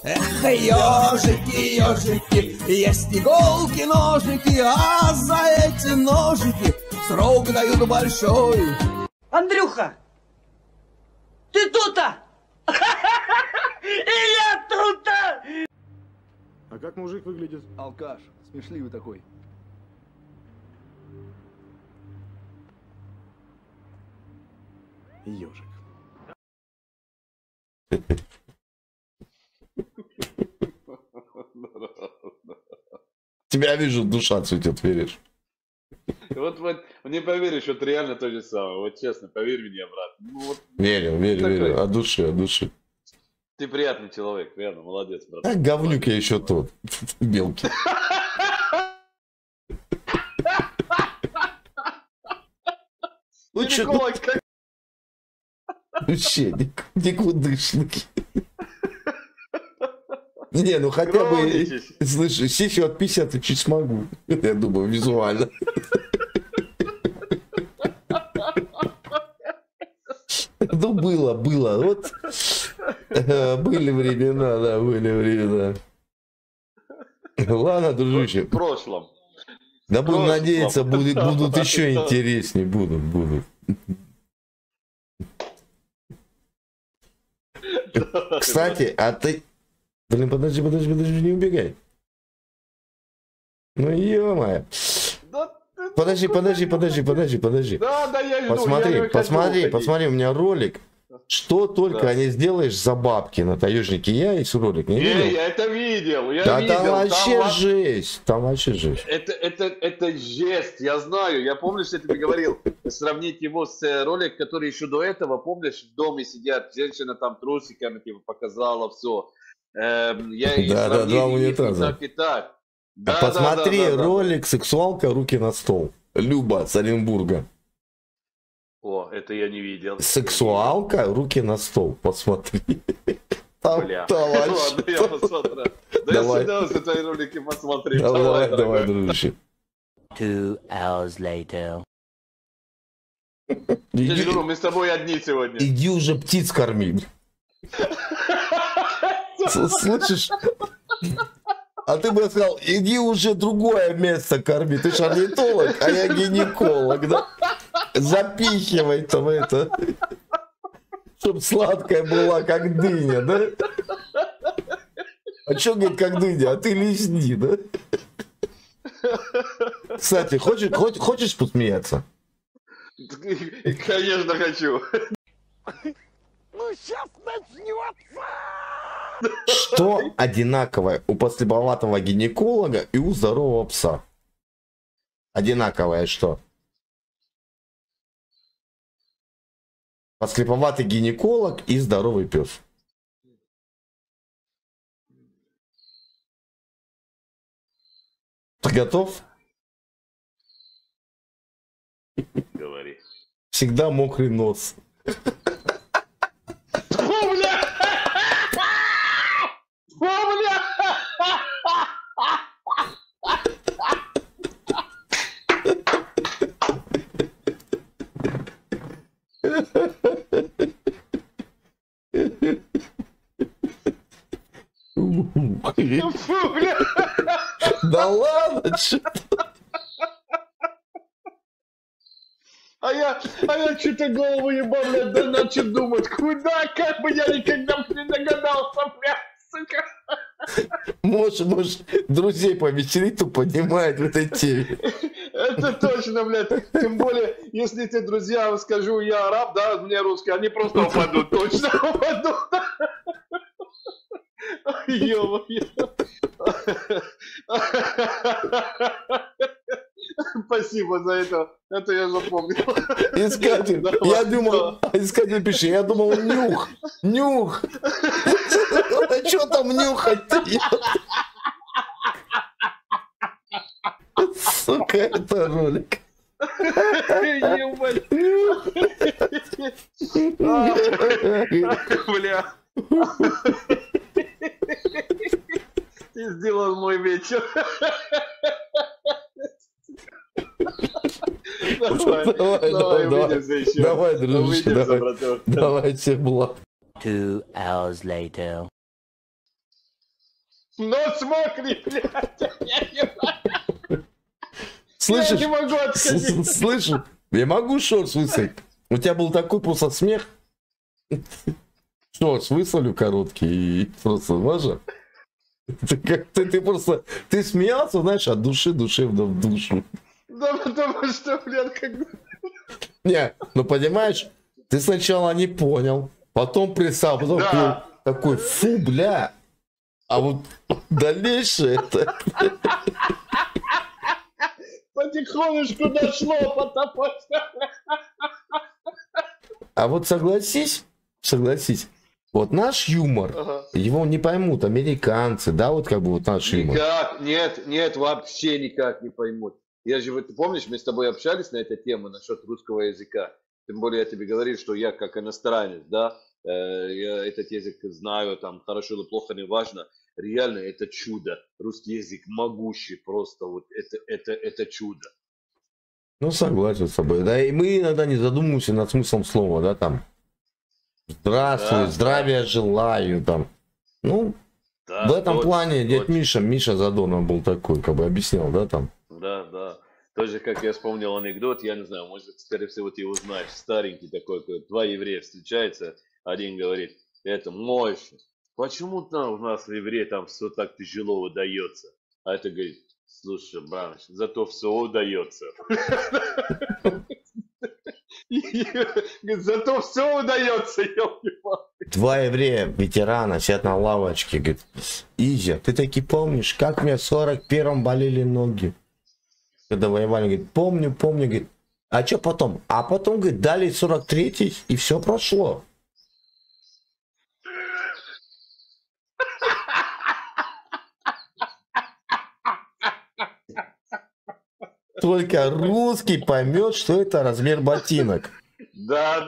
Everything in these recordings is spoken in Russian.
Эх, ежики, ежики, есть иголки, ножики, а за эти ножики срок дают большой. Андрюха, ты тут-то? И я тут-то! А как мужик выглядит? Алкаш, смешливый такой. Ежик. Тебя вижу, душа цветет, веришь? Вот не поверишь, вот реально то же самое. Вот честно, поверь мне, брат. Ну, вот, Верю, верю. От души, от души. ты приятный человек, реально, молодец, брат. А говнюк я еще тот. Белки. Ну че, вообще, никудышный. Не, ну хотя бы, слышь, сисю от 50 чуть смогу. Я думаю, визуально. Ну, было. Вот были времена, да, были времена. Ладно, дружище. В прошлом. Да будем надеяться, будут еще интереснее, будут. Кстати, а ты... Блин, подожди, не убегай. Ну, ё-моё. Подожди. Да, я иду. Посмотри, у меня ролик. Что только не сделаешь за бабки на таежнике. Я есть ролик, не видел? Я это видел, Там вообще жесть. Это жесть, я знаю, я помню, что я тебе говорил. Сравнить его с роликом, который еще до этого, помнишь, в доме сидят, женщина там трусиками типа показала все. Да, два унитаза. Посмотри ролик «Сексуалка. Руки на стол». Люба с Оренбурга. О, это я не видел. «Сексуалка. Руки на стол». Посмотри. Бля. Ладно, я посмотрю. Да я с удовольствием твои ролики посмотрю. Давай, дружище. 2 hours later. Мы с тобой одни сегодня. Иди уже птиц корми. Слышишь? А ты бы сказал, иди уже другое место корми. Ты ж орнитолог, а я гинеколог, да? Запихивай там это. Чтоб сладкая была, как дыня, да? А чё, говорит, как дыня? А ты лизни, да? Кстати, хочешь посмеяться? Конечно, хочу. Ну, сейчас начнется! Что одинаковое у послеповатого гинеколога и у здорового пса? Одинаковое что? Послеповатый гинеколог и здоровый пес. Ты готов? Говори. Всегда мокрый нос. Да ладно, что-то. А я что-то голову ебал, да начал думать, куда, как бы я никогда не догадался, бля, сука. Можешь друзей повеселить, то понимает в этой теме. Это точно, блядь. Тем более, если ты друзьям скажу, я араб, да, мне русский, они просто упадут, точно упадут. Ё-моё. Спасибо за это я запомнил. Искатель, я думал, искатель пиши, я думал, нюх. А что там нюхать-то? Сука, это ролик. Бля. Ты сделал мой вечер. Давай, дружище, давай, всех благ. 2 hours later. Нос мокрый, блядь. Слышишь? Я не могу отходить. Слышишь? Я могу шорс высадить. У тебя был такой просто смех. Шорс высолю короткий и просто можно? Ты просто... Ты смеялся, знаешь, от души душевно в душу. Да потому что, блядь, как бы... Не, ну понимаешь, ты сначала не понял, потом присал, потом Да. такой, фу, бля. А вот дальнейшее это... Потихонечку дошло, потому что... А вот согласись, вот наш юмор, Ага. его не поймут американцы, да, вот как бы вот наш юмор. Никак, нет, вообще никак не поймут. Я же, ты помнишь, мы с тобой общались на эту тему насчет русского языка. Тем более я тебе говорил, что я как иностранец, да, я этот язык знаю, там, хорошо или плохо, не важно. Реально, это чудо. Русский язык могущий, просто вот это чудо. Ну, согласен с тобой, да, и мы иногда не задумываемся над смыслом слова, да, там, здравствуй, Да, здравия желаю, там, ну, Да, в этом точно, плане дядь точно. Миша Задонов был такой, как бы объяснял, да, там. Да. Тоже, как я вспомнил анекдот, я не знаю, может, скорее всего, ты его знаешь, старенький такой, два еврея встречаются, один говорит, это Мойша, почему там у нас в евреи там все так тяжело удается? А это говорит, слушай, браныч, зато все удается. Зато все удается, ёлки-палки. Два еврея, ветерана, сидят на лавочке, говорит, Изя, ты таки помнишь, как мне в 41-м болели ноги? Когда воевали, говорит, помню, говорит, а что потом? А потом, говорит, дали 43-й, и все прошло. Только русский поймет, что это размер ботинок. Да.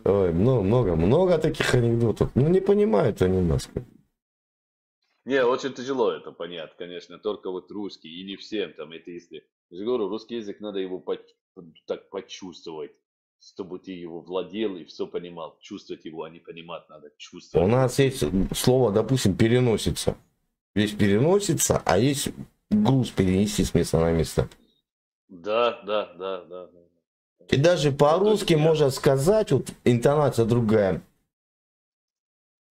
Ой, много таких анекдотов. Ну, не понимают они нас. Не, очень тяжело это понять, конечно, только вот русский, и не всем там, это если... Я же говорю, русский язык надо его так почувствовать, чтобы ты его владел и все понимал. Чувствовать его, а не понимать надо, чувствовать. У нас есть слово, допустим, переносится. Есть переносится, а есть груз перенести с места на место. Да. И даже по-русски можно сказать, вот интонация другая.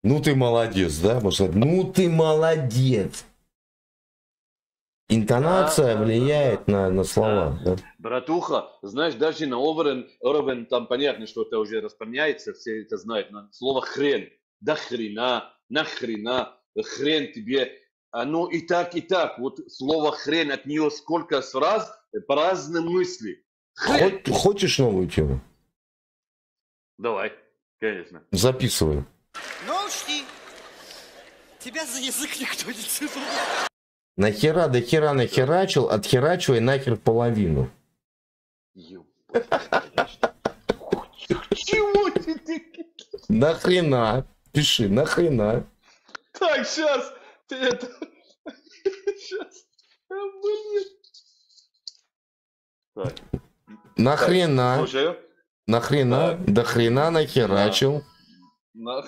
Ну ты молодец, да? Можно сказать, ну ты молодец. Интонация влияет на слова. Да. Братуха, знаешь, даже на уровень, там понятно, что это уже распространяется, все это знают, но слово хрен, да хрена, нахрена, хрен тебе, оно и так, вот слово хрен, от нее сколько раз по разным мысли. Хочешь новую тему? Давай, конечно. Записывай. Ну, учти, тебя за язык никто не цепал. Нахера до хера нахерачил, отхерачивай нахер половину. Чего ты? Нахрена? Пиши, нахрена? Так, сейчас. Ты это... Сейчас. Блин. Так. Нахрена? Слушаю. Нахрена? До хрена нахерачил. До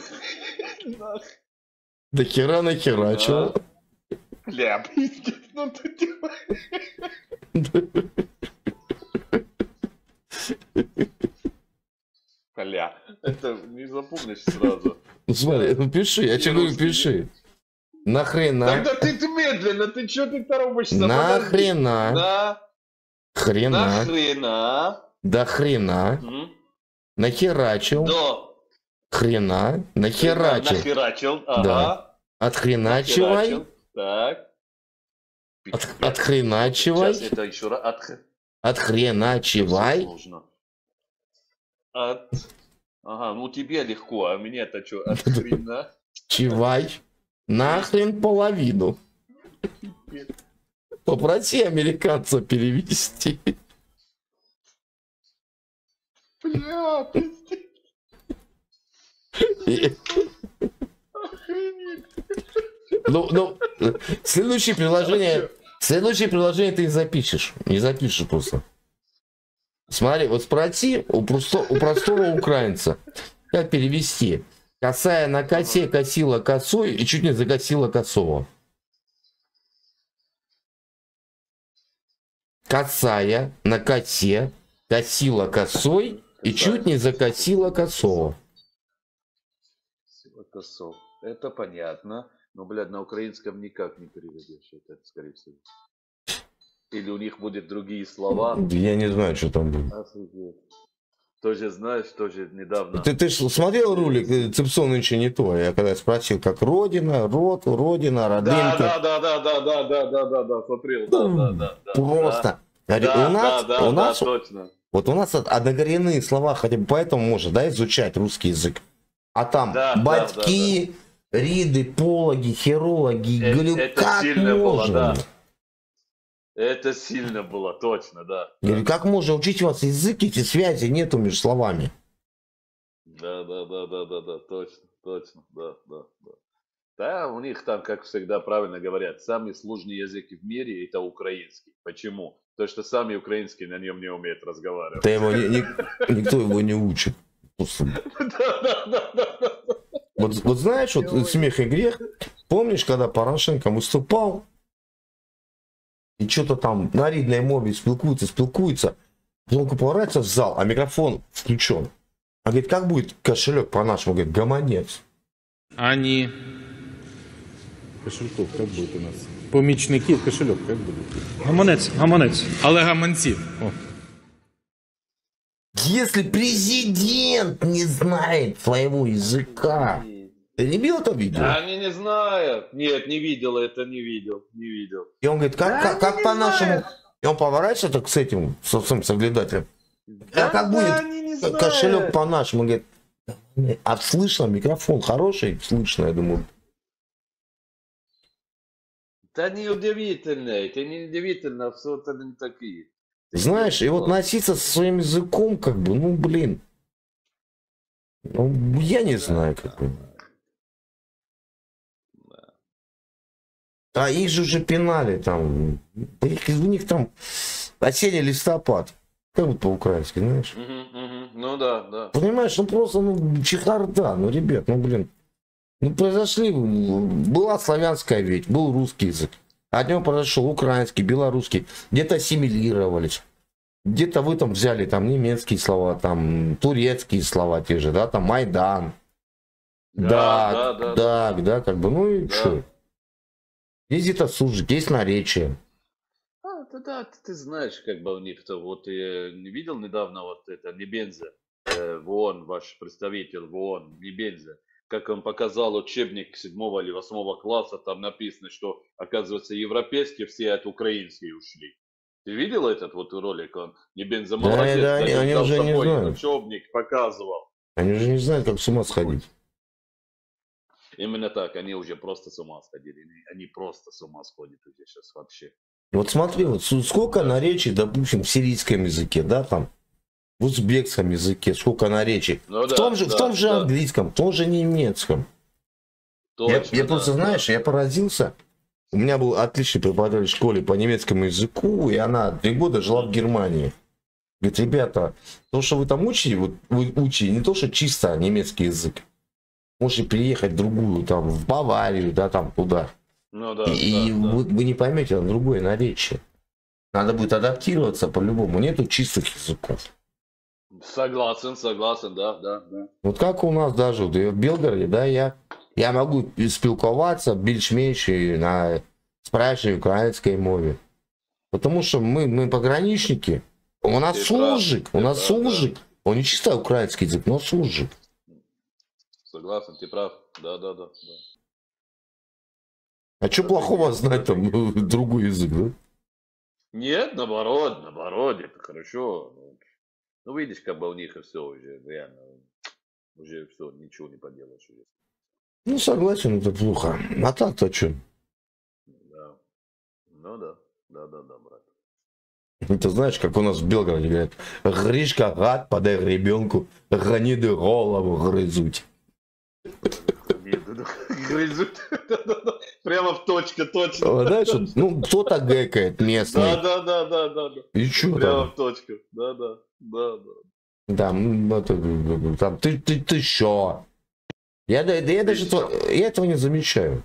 хера нахерачил. Бля, пиздец, ну ты Бля, это не запомнишь сразу. Ну смотри, ну пиши, я тебе говорю, пиши. Нахрена? Тогда ты медленно, ты что ты торопишься? Нахрена? Хрена? Нахрена? До хрена? Нахерачил? До. Хрена? Нахерачил? Нахерачил, ага. Да. Отхреначивай? Так. Отхреначивай? Сейчас это еще раз. Отхреначивай? Ага, ну тебе легко, а мне-то что, отхрена? Чивай? Нахрен половину. Попроси американца перевести. Бля, пиздец. Ну, следующее приложение ты запишешь. Не запишешь просто. Смотри, вот спроси у простого украинца, как перевести. Косая на косе косила косой и чуть не закосила косого. Косая на косе косила косой и чуть не закосила косого. Косов. Это понятно. Но, блядь, на украинском никак не переведешь это, скорее всего. Или у них будут другие слова. Я не знаю, что там будет. Офигеть. Тоже знаешь, тоже недавно. Ты ж смотрел ролик «Цепсон нынче не то». Я когда спросил, как родина, родина, родинка. Да, смотрел. Да. Просто. У нас точно. Вот у нас однокоренные слова, хотя бы поэтому можно, да, изучать русский язык. А там батьки, риды, пологи, хирологи, говорю, как сильно было, можно? да. Это сильно было, точно, да. Говорю, как можно учить вас язык, эти связи нету между словами. Да, точно, да. Да, у них там, как всегда, правильно говорят, самый сложный язык в мире это украинский. Почему? Потому что сами украинские на нем не умеют разговаривать. Да его никто его не учит. Вот знаешь, вот смех и грех. Помнишь, когда Порошенко выступал, и что-то там на рідній мові спілкуются, потом поворачивается в зал, а микрофон включен. А говорит, как будет кошелек по-нашему? Говорит, гаманец. Они... Кошельков, как будет у нас? Помічники, кошелек, как будет? Гаманець. Але гаманців. О. Если президент не знает своего языка, ты не видел это видео? Они не знают. Нет, не видел это, не видел. И он говорит, как по-нашему? И он поворачивается так с этим, с соглядателем. А как будет кошелек по-нашему? Он говорит, а слышно, микрофон хороший, слышно, я думаю. Да не удивительно, это не удивительно, все это не такие. Знаешь, и вот носиться со своим языком, как бы, ну, блин. Ну, я не знаю, как бы. А их же уже пинали там. У них там осенний листопад. Как вот по-украински, знаешь? Ну да. Понимаешь, ну просто, ну, чехарда. Ну, ребят, ну, блин. Ну, была славянская ведь, был русский язык. От него произошел украинский, белорусский. Где-то ассимилировались. Где-то вы там взяли там немецкие слова, там турецкие слова те же, да, там Майдан. Да, как бы, ну и что? Есть где-то сужик, есть наречие. Да, ты знаешь, как бы у них-то, вот я не видел недавно вот это Небенза, в ООН, ваш представитель в ООН, Небенза, как он показал учебник 7 или 8 класса, там написано, что, оказывается, европейские все от украинские ушли. Ты видел этот вот ролик? Он Небенза молодец, да, они уже не знают. Учебник показывал. Они уже не знают, как с ума сходить. Именно так, они уже просто с ума сходили. Они просто с ума сходят уже сейчас вообще. Вот смотри, вот сколько наречий, допустим, в сирийском языке, да, там, в узбекском языке, сколько наречий. Ну, в том же английском, в том же немецком. Точно, я просто, знаешь, я поразился. У меня был отличный преподаватель в школе по немецкому языку, и она 3 года жила в Германии. Говорит, ребята, то, что вы там учите, вот вы учите не то, что чисто немецкий язык. Можете приехать в другую, там, в Баварию, да, там, туда. Ну, да, вы не поймете, это другое наречие. Надо будет адаптироваться по-любому. Нету чистых языков. Согласен, да. Вот как у нас даже в Белгороде, да, я могу спілкуватися більш-менш на справжній українській мові. Потому что мы пограничники. У нас суржик, суржик. Он не чисто украинский язык, но суржик. Согласен, ты прав. Да. А что плохого знать там другой язык, да? Нет, наоборот, это хорошо. Ну, видишь, как бы у них и все уже, реально. Уже все, ничего не поделаешь уже. Ну, согласен, это плохо. А так-то что? Да. Ну да, брат. Ты знаешь, как у нас в Белгороде говорят, Гришка, гад, подай ребенку, граниды голову грызуть. Грызут. Прямо в точку, точно. Знаешь, ну кто-то гэкает местный. Да. И что прямо там? в точку, да. Да, да. Там, ты шо? Я этого не замечаю.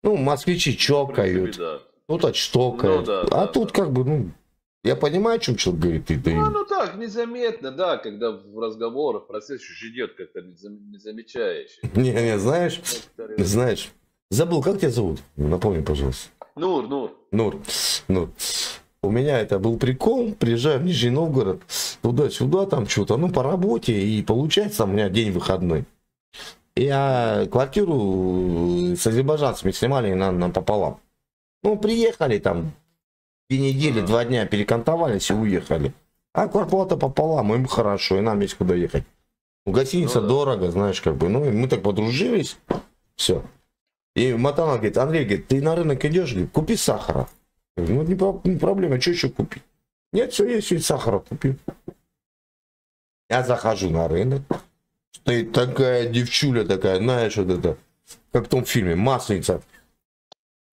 Ну, москвичи чокают, Да. тут отштокают. Ну, да, а да, тут да. как бы, ну, я понимаю, о чем человек говорит. Ну так, незаметно, да, когда в разговорах процесс уже идет, как-то не замечаешь. Не, знаешь, забыл, как тебя зовут? Напомни, пожалуйста. Нур. Нур. У меня это был прикол, приезжаю в Нижний Новгород, туда-сюда, там что-то, ну, по работе, и получается, у меня день выходной. Я квартиру с азербайджанцами снимали пополам. Ну, приехали там, 2 недели, 2 дня перекантовались и уехали. А квартплата пополам, им хорошо, и нам есть куда ехать. Гостиница дорого, знаешь, как бы, ну, и мы так подружились, все. И Матана говорит, Андрей, говорит, ты на рынок идешь, говорит, купи сахара. Я говорю, ну, не проблема, что еще купить? Нет, все есть, и сахара купил. Я захожу на рынок, стоит такая девчуля такая, знаешь, вот это, как в том фильме, Масленица.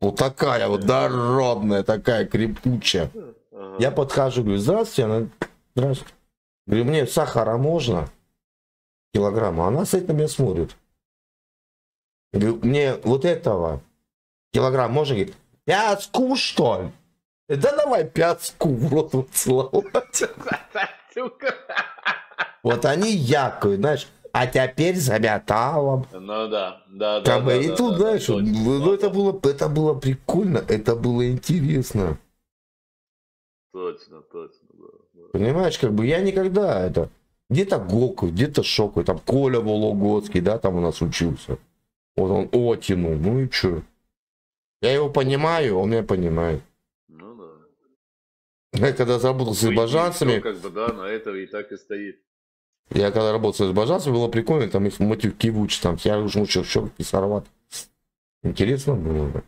Вот такая вот дородная, такая крепучая. Я подхожу, говорю, здравствуйте, она, здравствуйте. Говорю, мне сахара можно? Килограмм. Она стоит на меня смотрит. Говорю, мне вот этого килограмм можно? Говорит, 5 что ли? Да давай 5 в рот целовать. Вот они якают, знаешь. А теперь за металлом. Ну да. И тут, знаешь, ну, это было прикольно, это было интересно. Точно. Да. Понимаешь, как бы я никогда это... Где-то Гоков, где-то Шоков, там Коля Вологодский, да, там у нас учился. Вот он тянул, ну и чё? Я его понимаю, он меня понимает. Ну да. Я когда заработал с азербайджанцами... Как бы, да, на этого и так и стоит. Я когда работал с азербайджанцами, было прикольно, там их матюки вучат, там я уж мучил щеки сорвать. Интересно было, да.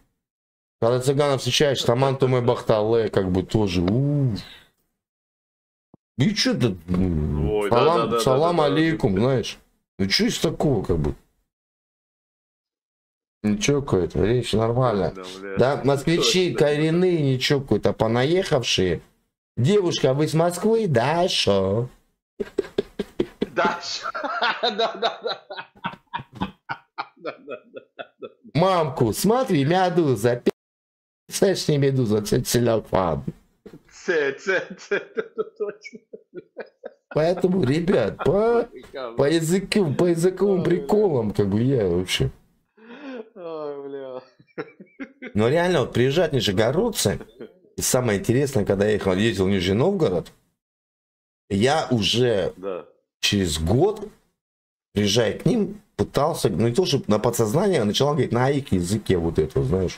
Когда цыганов встречаешь, там Антуме Бахтале, как бы тоже, И что ты, салам алейкум, знаешь. Ну что из такого, как бы. Ничего какое-то, речь нормально. Да, москвичи коренные, ничего какое-то, понаехавшие. Девушка, вы с Москвы? Да, шо? Да. Мамку, смотри, медуза, знаешь, не медуза, целлофан. Поэтому, ребят, по языковым приколам, как бы я вообще. Но реально, вот приезжать нижегородцы, и самое интересное, когда я ездил в Нижний Новгород, я уже через год, приезжая к ним, пытался, ну не то, чтобы на подсознание, начал говорить на их языке вот это, знаешь,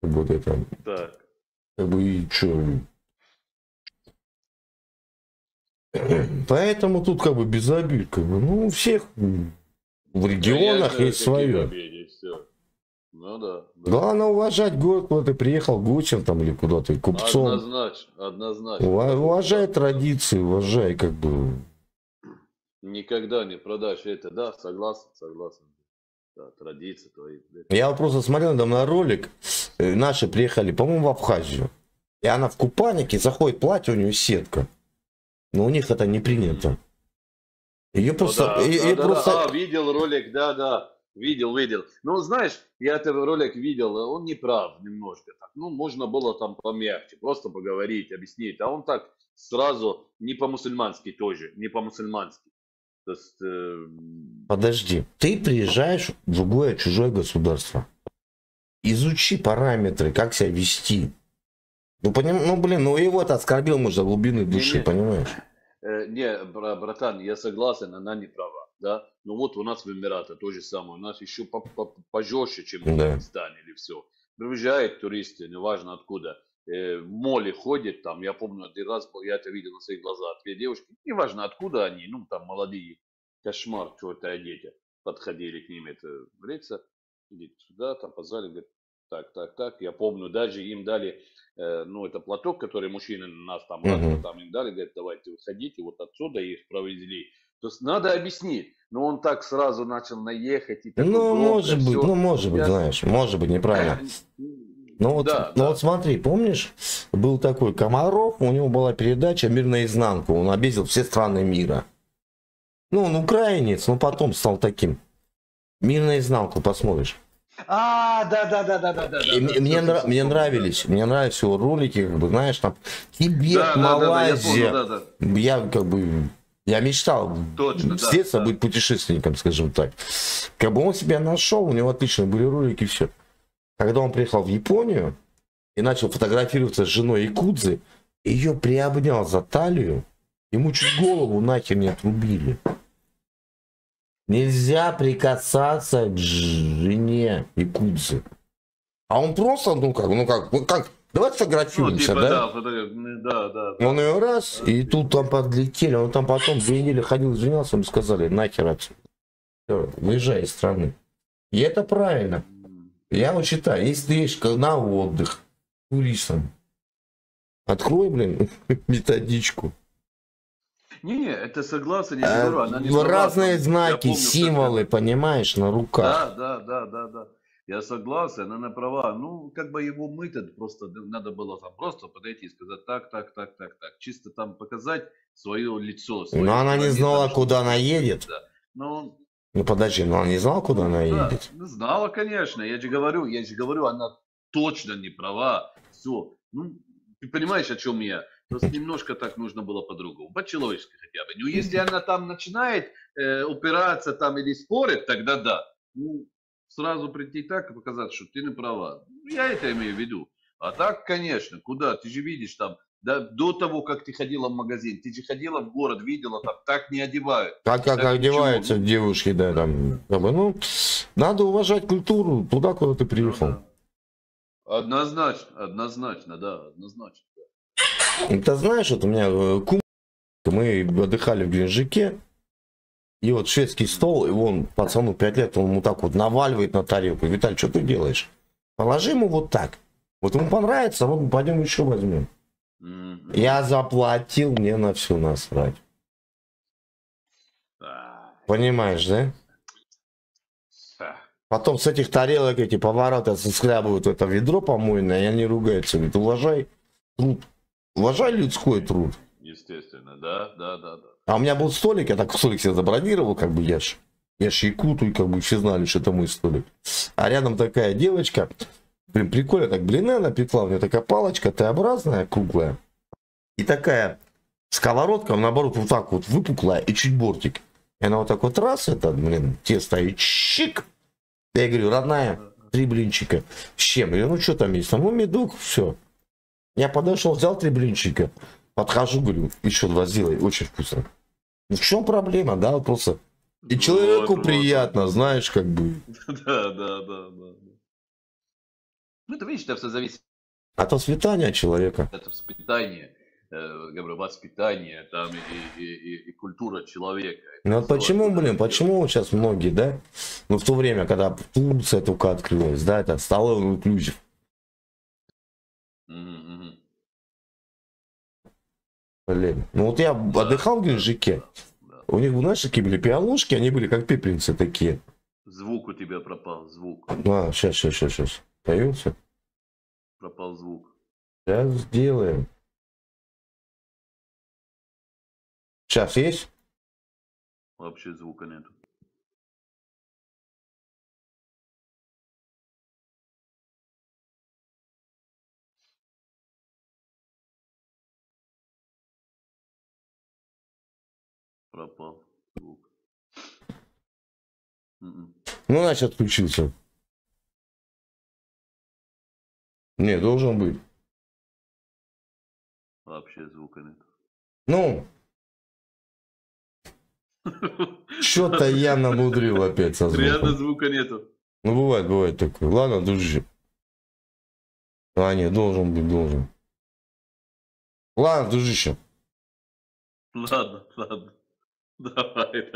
вот это. Так. Как бы и что. Поэтому тут как бы без обид, как бы, ну у всех в регионах есть свое. Ну да. Главное уважать город, куда ты приехал, гостем там или куда ты, купцом. Однозначно. Уважай традиции, уважай, как бы. Никогда не продашь это, да, согласен. Да, традиции твои. Я вот просто смотрел там на ролик, наши приехали, по-моему, в Абхазию. И она в купальнике, заходит платье, у нее сетка. Но у них это не принято. Ее просто... видел ролик, да. Видел. Ну, знаешь, я этот ролик видел, он не прав немножко. Так. Ну, можно было там помягче, просто поговорить, объяснить. А он так сразу не по-мусульмански тоже, не по-мусульмански. То есть... Подожди, ты приезжаешь в другое чужое государство. Изучи параметры, как себя вести. Ну, его-то оскорбил, может, до глубины души, понимаешь? Не, братан, я согласен, она не права, да. Ну вот у нас в Эмиратах то же самое, у нас еще пожестче, чем в Пакистане или все. Приезжают туристы, неважно откуда, в моле ходят там, я помню, один раз я это видел на своих глазах, 2 девушки, неважно откуда они, ну там молодые, кошмар, черт одети, подходили к ним, это, говорится, идите сюда, там позвали, говорят, так, я помню, даже им дали, ну, это платок, который мужчины нас там, там им дали, говорят, давайте выходите, вот отсюда их провезли. То есть надо объяснить, но он так сразу начал наехать. И может быть, знаешь, может быть неправильно. Ну вот, Да, ну да. вот смотри, помнишь, был такой Комаров, у него была передача «Мир наизнанку», он объездил все страны мира. Ну, он украинец, но потом стал таким. «Мир наизнанку» посмотришь. Да. И мне нравились его ролики, как бы, знаешь, там Тибет, Малайзия. Я как бы, я мечтал Точно, с детства да. быть путешественником, скажем так. Как бы он себя нашел, у него отличные были ролики, все. Когда он приехал в Японию и начал фотографироваться с женой якудзы, ее приобнял за талию, ему чуть голову нахер не отрубили. Нельзя прикасаться к жене якудзы. А он просто, ну как, давай сфотографируемся, да? Да. Он ее раз, и тут там подлетели, он там потом 2 недели ходил, извинялся, ему сказали, нахер отсюда. Всё, выезжай из страны. И это правильно. Я вот считаю, если ты едешь на отдых туристом, открой, блин, методичку. Не, это согласен, я говорю, она не права. Разные Я знаки, помню, символы, понимаешь, на руках. Да. Я согласен, она права. Ну, как бы его мыть, это просто надо было там просто подойти и сказать так. Чисто там показать свое лицо. Но она не знала, куда она едет. Да. Но Ну подожди, но она не знала, куда она едет. ну, знала, конечно. Я же говорю, она точно не права. Все. Ну, ты понимаешь, о чем я? Просто немножко так нужно было по-другому. По-человечески хотя бы. Ну, если она там начинает упираться там или спорить, тогда да. Ну, сразу прийти так и показать, что ты не права. Я это имею в виду. А так, конечно, куда? Ты же видишь там, да, до того, как ты ходила в магазин, ты же ходила в город, видела, там так не одевают. Как одеваются девушки, да, там, как бы, ну, надо уважать культуру туда, куда ты приехал. Однозначно. Ты знаешь, вот у меня кум, мы отдыхали в Геленджике, и вот шведский стол, и вон пацану 5 лет, он ему так вот наваливает на тарелку. Виталий, что ты делаешь? Положи ему вот так. Вот ему понравится, вот мы пойдем еще возьмем. Я заплатил, мне на все насрать. Понимаешь, да? Потом с этих тарелок эти повороты соскрябывают в это ведро помойное, и они ругаются. Говорят, уважай труд. Уважай людской труд. Естественно, да. А у меня был столик, я так столик себе забронировал, как бы я ж якуту, и как бы все знали, что это мой столик. А рядом такая девочка, блин, прикольно, так блины напекла, у нее такая палочка Т-образная, круглая. И такая сковородка, наоборот, вот так вот выпуклая и чуть бортик. И она вот так вот раз, это, блин, тесто и чик. Я говорю, родная, 3 блинчика. С чем? Я говорю, ну что там есть? Там, ну, медук, все. Я подошел, взял 3 блинчика. Подхожу, говорю, еще 2 сделай, очень вкусно. Ну, в чем проблема, да, вот просто. И человеку приятно, знаешь, как бы. Да. Ну, ты видишь, это все зависит От воспитания человека. от воспитания. Говорю, воспитание, там и культура человека. Ну вот почему, блин, почему сейчас многие, да? Ну в то время, когда Турция только открылась, да, это столовый инклюзив. Блин, ну вот я отдыхал в Геленджике. У них, знаешь, такие были пианушки, они были как пепельницы такие. Звук у тебя пропал, звук. А, сейчас. Появился? Пропал звук. Сейчас сделаем. Сейчас есть? Вообще звука нету. Пропал звук. Ну, значит, отключился. Не, должен быть. Вообще звука нет. Ну, что-то я намудрил опять со звуком. Реально звука нету. Ну, бывает такое. Ладно, дружище. А, нет, должен быть, должен. Ладно, дружище. Ладно. Давай.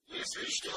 Если что,